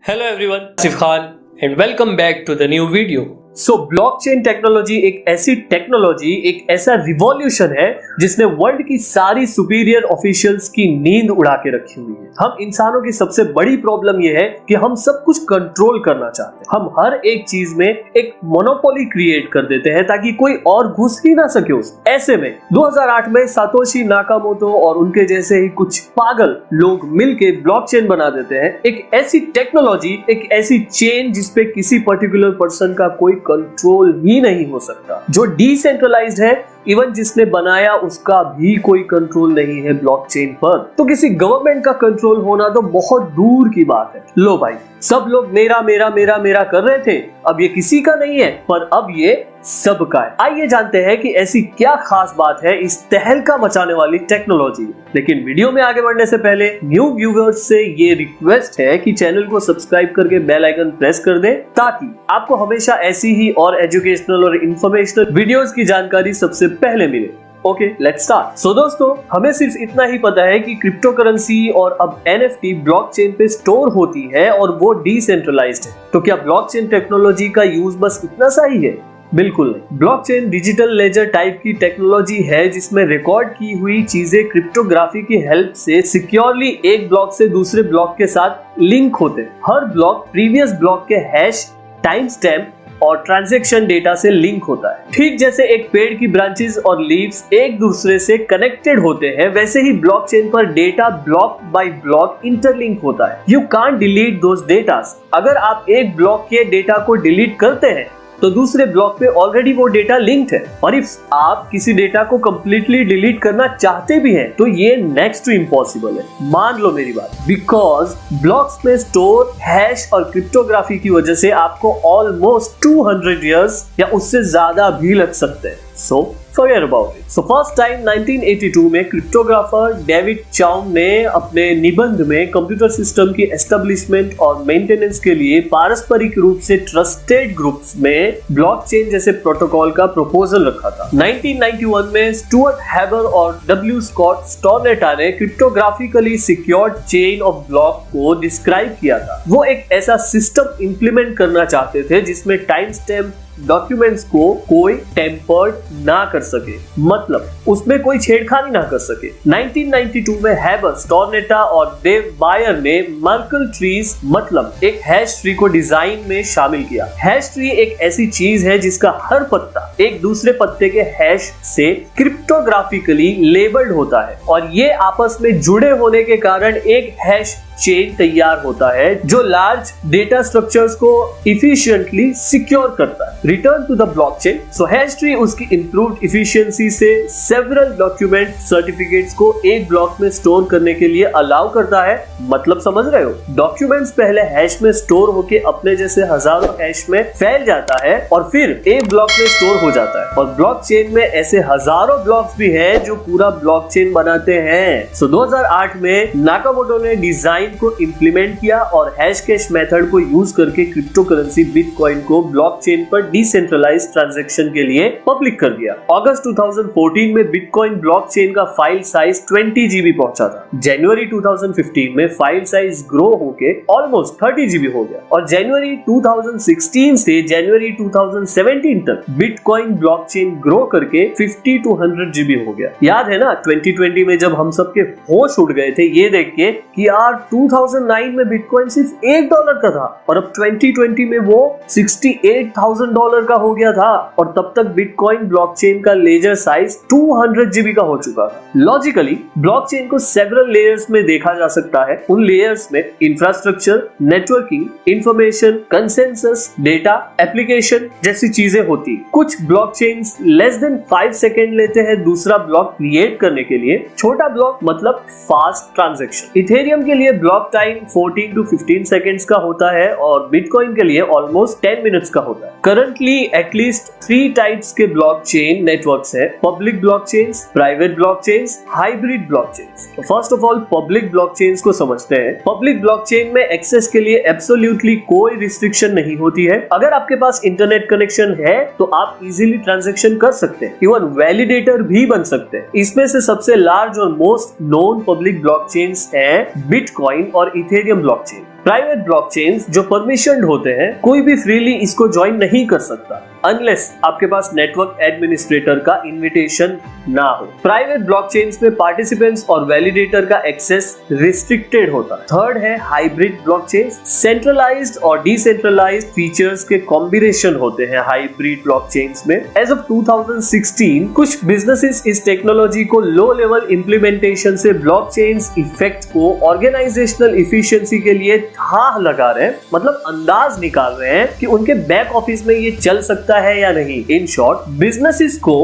Hello everyone, Asif Khan and welcome back to the new video. Blockchain technology एक ऐसी technology, एक ऐसा revolution है जिसने वर्ल्ड की सारी सुपीरियर ऑफिशियल्स की नींद उड़ा के रखी हुई है। हम इंसानों की सबसे बड़ी प्रॉब्लम यह है कि हम सब कुछ कंट्रोल करना चाहते हैं। हम हर एक चीज में एक मोनोपोली क्रिएट कर देते हैं ताकि कोई और घुस ही ना सके उसमें। ऐसे में 2008 में सातोशी नाकामोटो और उनके जैसे ही कुछ पागल लोग मिलके ब्लॉकचेन बना देते हैं। एक ऐसी टेक्नोलॉजी, एक ऐसी चेन जिसपे किसी पर्टिकुलर पर्सन का कोई कंट्रोल ही नहीं हो सकता, जो डिसेंट्रलाइज्ड है। इवन जिसने बनाया उसका भी कोई कंट्रोल नहीं है ब्लॉकचेन पर। तो किसी गवर्नमेंट का कंट्रोल होना तो बहुत दूर की बात है। लो भाई, सब लोग मेरा मेरा मेरा मेरा कर रहे थे, अब ये किसी का नहीं है पर अब ये सबका है। आइए जानते हैं कि ऐसी क्या खास बात है इस तहलका मचाने वाली टेक्नोलॉजी। लेकिन वीडियो में आगे बढ़ने से पहले न्यू व्यूअर्स से ये रिक्वेस्ट है कि चैनल को सब्सक्राइब करके बेल आइकन प्रेस कर दें ताकि आपको हमेशा ऐसी ही और एजुकेशनल और इंफॉर्मेशनल वीडियोस की जानकारी सबसे पहले मिले। Okay, let's start. सो दोस्तों, हमें सिर्फ इतना ही पता है कि क्रिप्टो करेंसी और अब NFT ब्लॉकचेन पे स्टोर होती है और वो डिसेंट्रलाइज्ड है। तो क्या ब्लॉकचेन टेक्नोलॉजी का यूज बस इतना सा ही है? बिल्कुल नहीं। ब्लॉकचेन डिजिटल लेजर टाइप की टेक्नोलॉजी है जिसमें रिकॉर्ड की हुई चीजें क्रिप्टोग्राफी की हेल्प से सिक्योरली एक ब्लॉक से दूसरे ब्लॉक के साथ लिंक होते हैं। हर ब्लॉक प्रीवियस ब्लॉक के हैश, टाइम स्टैम्प और ट्रांजैक्शन डेटा से लिंक होता है। ठीक जैसे एक पेड़ की ब्रांचेस और लीव्स एक दूसरे से कनेक्टेड होते हैं, वैसे ही ब्लॉकचेन पर data block bye block interlink होता है। You can't delete those data. अगर आप एक ब्लॉक के डेटा को डिलीट करते हैं तो दूसरे ब्लॉक पे ऑलरेडी वो डेटा लिंक्ड है। और इफ आप किसी डेटा को कंप्लीटली डिलीट करना चाहते भी हैं तो ये नेक्स्ट टू इम्पॉसिबल है। मान लो मेरी बात, बिकॉज ब्लॉक्स में स्टोर हैश और क्रिप्टोग्राफी की वजह से आपको ऑलमोस्ट 200 इयर्स या उससे ज्यादा भी लग सकते हैं। सो forget about it. So first time 1982 में क्रिप्टोग्राफर डेविड चाउम ने अपने निबंध में कंप्यूटर सिस्टम की एस्टेब्लिशमेंट और मेंटेनेंस के लिए पारस्परिक रूप से ट्रस्टेड ग्रुप्स में ब्लॉकचेन जैसे प्रोटोकॉल का प्रपोजल रखा था। 1991 में स्टुअर्ट हैबर और डब्ल्यू स्कॉट स्टोरनेटा ने क्रिप्टोग्राफिकली सिक्योर्ड चेन ऑफ ब्लॉक को डिस्क्राइब किया था। वो एक ऐसा सिस्टम इंप्लीमेंट करना चाहते थे जिसमें टाइम स्टैम्प डॉक्यूमेंट्स को कोई टेम्पर्ड ना कर सके, मतलब उसमें कोई छेड़खानी ना कर सके। 1992 में हैबर, स्टोरनेटा और डेव बायर ने मर्कल ट्रीज मतलब एक हैश ट्री को डिजाइन में शामिल किया। हैश ट्री एक ऐसी चीज है जिसका हर पत्ता एक दूसरे पत्ते के हैश से क्रिप्टोग्राफिकली लेबल्ड होता है और ये आपस में जुड़े होने के कारण एक हैश चेन तैयार होता है जो लार्ज डेटा स्ट्रक्चर्स को इफिशिएंटली सिक्योर करता है। Return to the blockchain. So hash tree उसकी इंप्रूव्ड इफिशिएंसी से सेवरल डॉक्यूमेंट सर्टिफिकेट्स को एक ब्लॉक में स्टोर करने के लिए अलाउ करता है। मतलब समझ रहे हो, डॉक्यूमेंट्स पहले हैश में स्टोर होके अपने जैसे हजारों हैश में फैल जाता है और फिर एक ब्लॉक में स्टोर हो जाता है। और ब्लॉकचेन में ऐसे हजारों ब्लॉक्स भी हैं जो पूरा ब्लॉकचेन बनाते हैं। सो 2008 में नाकामोटो ने डिजाइन को इंप्लीमेंट किया और हैश कैश मेथड को यूज करके क्रिप्टो करेंसी बिटकॉइन को ब्लॉकचेन पर डिसेंट्रलाइज्ड ट्रांजैक्शन के लिए पब्लिक कर दिया। अगस्त 2014 में बिटकॉइन ब्लॉकचेन का फाइल साइज 20 GB पहुंचा था। जनवरी 2015 में फाइल साइज ग्रो होके ऑलमोस्ट 30 GB हो गया और जनवरी 2016 से जनवरी 2017 तक बिटकॉइन ब्लॉकचेन ग्रो करके 50 to 100 GB हो गया। याद है ना 2020 में जब हम सबके होश उड़ गए थे ये देख के कि यार 2009 में बिटकॉइन सिर्फ $1 का था और अब 2020 में वो $68,000 का हो गया था और तब तक बिटकॉइन ब्लॉकचेन का लेजर साइज 200 GB का हो चुका था। लॉजिकली ब्लॉकचेन को सेवरल लेयर्स में देखा जा सकता है। उन लेयर्स में infrastructure, networking, information, consensus, data, application जैसी चीजें होती। कुछ ब्लॉकचेन्स लेस देन 5 सेकेंड लेते हैं दूसरा ब्लॉक क्रिएट करने के लिए। छोटा ब्लॉक मतलब फास्ट ट्रांजैक्शन। इथेरियम के लिए ब्लॉक टाइम 14 to 15 सेकेंड्स का होता है और बिटकॉइन के लिए ऑलमोस्ट 10 मिनट्स का होता है। करंटली एटलीस्ट 3 टाइप्स के ब्लॉकचेन नेटवर्क्स हैं: public blockchains, private blockchains, hybrid blockchains. तो first of all public blockchains को समझते हैं। पब्लिक ब्लॉकचेन में एक्सेस के लिए एब्सोल्युटली कोई रिस्ट्रिक्शन नहीं होती है। अगर आपके पास इंटरनेट कनेक्शन है तो आप इजीली ट्रांजैक्शन कर सकते हैं, इवन वैलिडेटर भी बन सकते हैं। इसमें से सबसे लार्ज और मोस्ट नोन पब्लिक ब्लॉकचेन्स हैं बिटकॉइन और इथेरियम ब्लॉकचेन। प्राइवेट ब्लॉकचेन्स जो परमिशनड होते हैं, कोई भी फ्रीली इसको ज्वाइन नहीं कर सकता अनलेस आपके पास नेटवर्क एडमिनिस्ट्रेटर का इनविटेशन ना हो। प्राइवेट ब्लॉकचेन्स में पार्टिसिपेंट्स और वैलिडेटर का एक्सेस रिस्ट्रिक्टेड होता है। थर्ड है हाइब्रिड ब्लॉकचेन्स। सेंट्रलाइज्ड और डिसेंट्रलाइज्ड फीचर्स के कॉम्बिनेशन होते हैं हाइब्रिड ब्लॉकचेन्स में। एज ऑफ 2016 कुछ बिजनेसेस इस टेक्नोलॉजी को लो लेवल इंप्लीमेंटेशन से ब्लॉकचेन्स इफेक्ट को ऑर्गेनाइजेशनल इफिशिएंसी के लिए थाह लगा रहे हैं, मतलब अंदाज निकाल रहे हैं कि उनके बैक ऑफिस में ये चल सकता है या नहीं। इन शॉर्ट बिजनेसेस को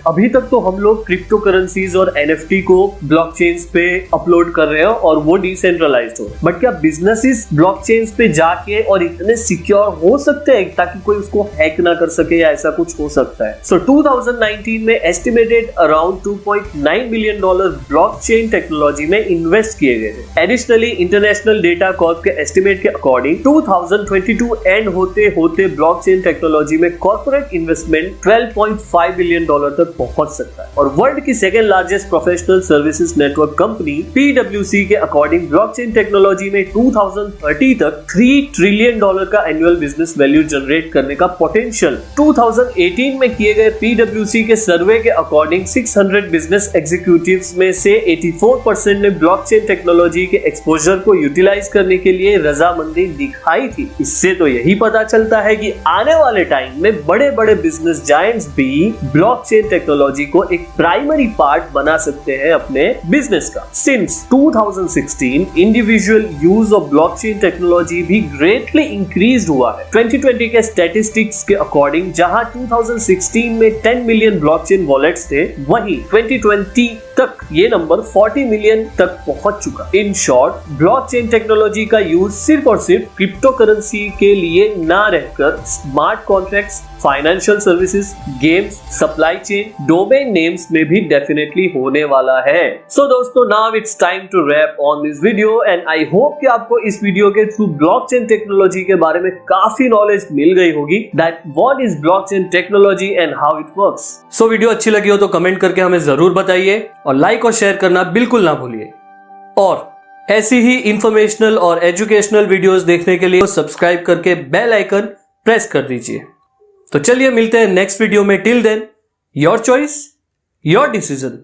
अभी तक तो हम लोग क्रिप्टो करेंसीज और एनएफटी को ब्लॉकचेन्स पे अपलोड कर रहे हैं और वो डिसेंट्रलाइज्ड हो, बट क्या बिजनेसेस ब्लॉकचेन्स पे जाके और इतने सिक्योर हो सकते हैं ताकि कोई उसको हैक ना कर सके या ऐसा कुछ हो सकता है? सो 2019 में estimated around $2.9 billion blockchain technology में इन्वेस्ट किए गए थे। एडिशनली इंटरनेशनल डेटा कॉर्प के एस्टिमेट के अकॉर्डिंग 2022 एंड होते होते ब्लॉकचेन टेक्नोलॉजी में कॉर्पोरेट इन्वेस्टमेंट $12.5 बिलियन तक पहुंच सकता है। और वर्ल्ड की second largest professional services network company PwC के अकॉर्डिंग ब्लॉकचेन टेक्नोलॉजी में 2030 तक $3 ट्रिलियन का एनुअल बिजनेस वैल्यू जनरेट करने का पोटेंशियल। 2018 में किए गए PwC के सर्वे के अकॉर्डिंग 600 बिजनेस एग्जीक्यूटिव्स में से 84% ने ब्लॉकचेन टेक्नोलॉजी के एक्सपोजर को यूटिलाइज करने के लिए रजामंदी दिखाई थी। इससे तो यही पता चलता है कि आने वाले टाइम में बड़े बड़े बिजनेस जायंट्स भी ब्लॉकचेन टेक्नोलॉजी को एक प्राइमरी पार्ट बना सकते हैं अपने बिजनेस का। Since 2016 individual use of blockchain technology भी ग्रेटली इंक्रीज हुआ है। 2020 के स्टैटिस्टिक्स के अकॉर्डिंग जहां 2016 में 10 मिलियन ब्लॉकचेन वॉलेट्स थे, वहीं 2020 तक ये नंबर 40 मिलियन तक पहुंच चुका। इन शॉर्ट ब्लॉकचेन टेक्नोलॉजी का यूज सिर्फ और सिर्फ क्रिप्टो करेंसी के लिए ना रहकर smart contracts, financial services, games, supply chain, domain names में भी डेफिनेटली होने वाला है। सो दोस्तों, now it's time to wrap on this video and I hope कि आपको इस वीडियो के थ्रू ब्लॉकचेन टेक्नोलॉजी के बारे में काफी नॉलेज मिल गई होगी, that what is blockchain technology and how it works. So video अच्छी लगी हो तो कमेंट करके हमें जरूर बताइए और लाइक और शेयर करना बिल्कुल ना भूलिए। और ऐसी ही इंफॉर्मेशनल और एजुकेशनल वीडियोस देखने के लिए सब्सक्राइब करके बेल आइकन प्रेस कर दीजिए। तो चलिए मिलते हैं नेक्स्ट वीडियो में। Till then, your choice, your decision.